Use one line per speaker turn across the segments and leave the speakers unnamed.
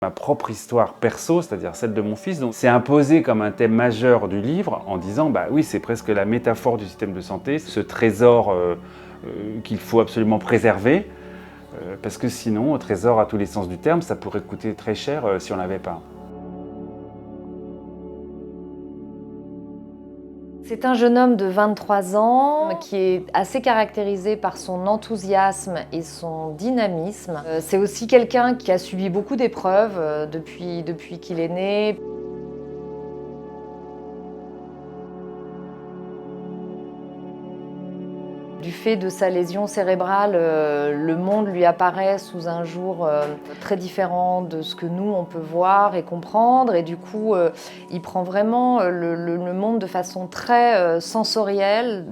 Ma propre histoire perso, c'est-à-dire celle de mon fils, donc c'est imposé comme un thème majeur du livre en disant bah oui, c'est presque la métaphore du système de santé, ce trésor qu'il faut absolument préserver, parce que sinon, trésor à tous les sens du terme, ça pourrait coûter très cher si on l'avait pas.
C'est un jeune homme de 23 ans qui est assez caractérisé par son enthousiasme et son dynamisme. C'est aussi quelqu'un qui a subi beaucoup d'épreuves depuis qu'il est né. Du fait de sa lésion cérébrale, le monde lui apparaît sous un jour très différent de ce que nous, on peut voir et comprendre. Et du coup, il prend vraiment le monde de façon très sensorielle,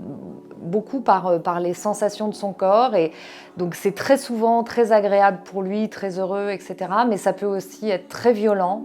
beaucoup par les sensations de son corps. Et donc c'est très souvent très agréable pour lui, très heureux, etc. Mais ça peut aussi être très violent.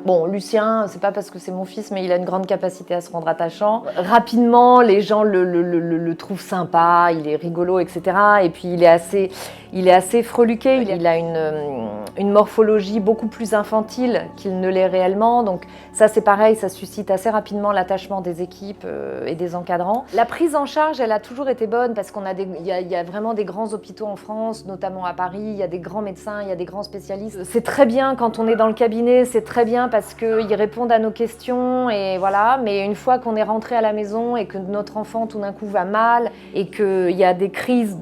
Bon, Lucien, c'est pas parce que c'est mon fils, mais il a une grande capacité à se rendre attachant. Rapidement, les gens le trouvent sympa, il est rigolo, etc. Et puis il est assez freluqué. Il a une morphologie beaucoup plus infantile qu'il ne l'est réellement. Donc ça, c'est pareil, ça suscite assez rapidement l'attachement des équipes et des encadrants. La prise en charge, elle a toujours été bonne parce il y a vraiment des grands hôpitaux en France, notamment à Paris. Il y a des grands médecins, il y a des grands spécialistes. C'est très bien quand on est dans le cabinet, c'est très bien parce qu'ils répondent à nos questions et voilà. Mais une fois qu'on est rentré à la maison et que notre enfant tout d'un coup va mal et qu'il y a des crises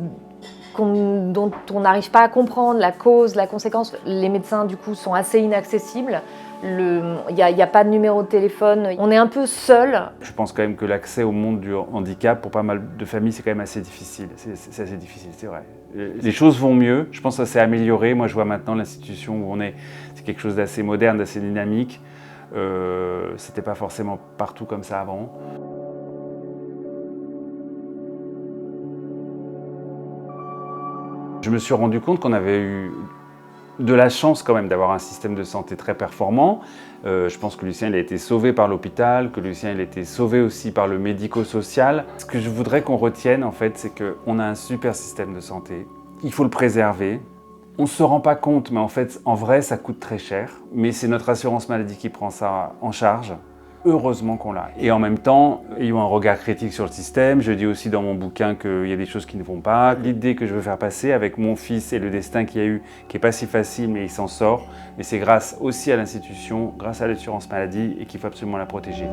dont on n'arrive pas à comprendre la cause, la conséquence, les médecins du coup sont assez inaccessibles. Il n'y a pas de numéro de téléphone, on est un peu seul.
Je pense quand même que l'accès au monde du handicap, pour pas mal de familles, c'est quand même assez difficile. C'est assez difficile, c'est vrai. Les choses vont mieux, je pense que ça s'est amélioré. Moi, je vois maintenant l'institution où on est, c'est quelque chose d'assez moderne, d'assez dynamique. C'était pas forcément partout comme ça avant. Je me suis rendu compte qu'on avait eu de la chance quand même d'avoir un système de santé très performant. Je pense que Lucien il a été sauvé par l'hôpital, que Lucien il a été sauvé aussi par le médico-social. Ce que je voudrais qu'on retienne en fait, c'est qu'on a un super système de santé. Il faut le préserver. On ne se rend pas compte, mais en fait, en vrai, ça coûte très cher. Mais c'est notre assurance maladie qui prend ça en charge. Heureusement qu'on l'a. Et en même temps, ayons un regard critique sur le système. Je dis aussi dans mon bouquin qu'il y a des choses qui ne vont pas. L'idée que je veux faire passer avec mon fils et le destin qu'il y a eu, qui n'est pas si facile, mais il s'en sort. Mais c'est grâce aussi à l'institution, grâce à l'assurance maladie, et qu'il faut absolument la protéger.